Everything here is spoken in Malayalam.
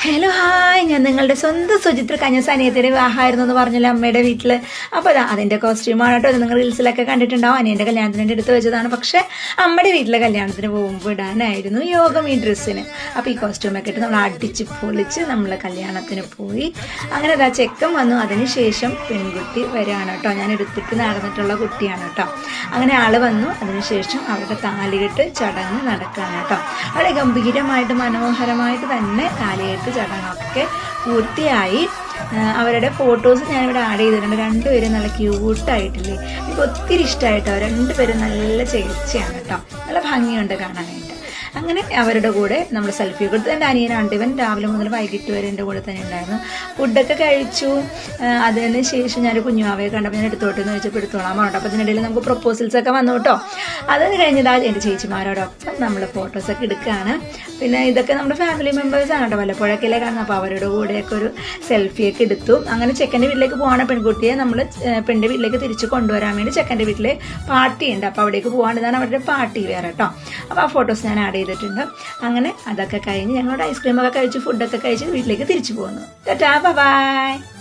ഹലോ ഹായ്, ഞാൻ നിങ്ങളുടെ സ്വന്തം സുചിത്ര കന്യാസാനിയത്തിൻ്റെ വിവാഹമായിരുന്നു എന്ന് പറഞ്ഞല്ലോ അമ്മയുടെ വീട്ടിൽ. അപ്പോൾ അതിൻ്റെ കോസ്റ്റ്യൂമാണ് കേട്ടോ. അത് നിങ്ങൾ റീൽസിലൊക്കെ കണ്ടിട്ടുണ്ടാവും. അനിയൻ്റെ കല്യാണത്തിന് എടുത്ത് വെച്ചതാണ്. പക്ഷേ അമ്മയുടെ വീട്ടിലെ കല്യാണത്തിന് പോകുമ്പോൾ ഇടാനായിരുന്നു യോഗം ഈ ഡ്രസ്സിന്. അപ്പോൾ ഈ കോസ്റ്റ്യൂമൊക്കെ ഇട്ട് നമ്മൾ അടിച്ച് പൊളിച്ച് നമ്മൾ കല്യാണത്തിന് പോയി. അങ്ങനെ അതാ ചെക്കൻ വന്നു. അതിനുശേഷം പെൺകുട്ടി വരികയാണ് കേട്ടോ. ഞാൻ എടുത്തിട്ട് നടന്നിട്ടുള്ള കുട്ടിയാണ് കേട്ടോ. അങ്ങനെ ആൾ വന്നു. അതിനുശേഷം അവരുടെ താലികെട്ട് ചടങ്ങ് നടക്കുകയാണ് കേട്ടോ. വളരെ ഗംഭീരമായിട്ട് മനോഹരമായിട്ട് തന്നെ താലികെട്ട് ചടങ്ങൊക്കെ പൂർത്തിയായി. അവരുടെ ഫോട്ടോസ് ഞാനിവിടെ ആഡ് ചെയ്തിട്ടുണ്ട്. രണ്ടുപേരും നല്ല ക്യൂട്ടായിട്ടില്ലേ, എനിക്ക് ഒത്തിരി ഇഷ്ടമായിട്ടോ. രണ്ടുപേരും നല്ല ചേർച്ചയാണ് കേട്ടോ. നല്ല ഭംഗിയുണ്ട് കാണാനായിട്ട്. അങ്ങനെ അവരുടെ കൂടെ നമ്മൾ സെൽഫി കൊടുത്ത് എൻ്റെ അനിയനുണ്ട്. ഇവൻ രാവിലെ മുതൽ വൈകിട്ട് വരെ എൻ്റെ കൂടെ തന്നെ ഉണ്ടായിരുന്നു. ഫുഡൊക്കെ കഴിച്ചു. അതിന് ശേഷം ഞാൻ കുഞ്ഞുവാവയെ കണ്ടപ്പോൾ ഞാൻ എടുത്തോട്ടെന്ന് ചോദിച്ചപ്പോൾ എടുത്തോളാൻ പറഞ്ഞിട്ട്. അപ്പോൾ അതിനിടയിൽ നമുക്ക് പ്രൊപ്പോസൽസ് ഒക്കെ വന്നു കേട്ടോ. അതിന് കഴിഞ്ഞതാ എൻ്റെ ചേച്ചിമാരോടൊപ്പം നമ്മൾ ഫോട്ടോസൊക്കെ എടുക്കുകയാണ്. പിന്നെ ഇതൊക്കെ നമ്മുടെ ഫാമിലി മെമ്പേഴ്സാണ് കേട്ടോ. വല്ലപ്പോഴൊക്കെയല്ലേ കാണുന്നത്. അപ്പോൾ അവരുടെ കൂടെയൊക്കെ ഒരു സെൽഫിയൊക്കെ എടുത്തു. അങ്ങനെ ചെക്കൻ്റെ വീട്ടിലേക്ക് പോവാണ്. പെൺകുട്ടിയെ നമ്മൾ പെണ്ണിൻ്റെ വീട്ടിലേക്ക് തിരിച്ച് കൊണ്ടുവരാൻ വേണ്ടി ചെക്കൻ്റെ വീട്ടിൽ പാർട്ടി ഉണ്ട്. അപ്പോൾ അവിടേക്ക് പോകാണ്ട് ഇതാണ് അവരുടെ പാർട്ടി വേറെ കേട്ടോ. അപ്പോൾ ആ ഫോട്ടോസ് ഞാൻ ആഡ് ചെയ്തിട്ടുണ്ട്. അങ്ങനെ അതൊക്കെ കഴിഞ്ഞ് ഞങ്ങളോട് ഐസ്ക്രീമൊക്കെ കഴിച്ച് ഫുഡൊക്കെ കഴിച്ച് വീട്ടിലേക്ക് തിരിച്ചു പോകുന്നു. Tata bye.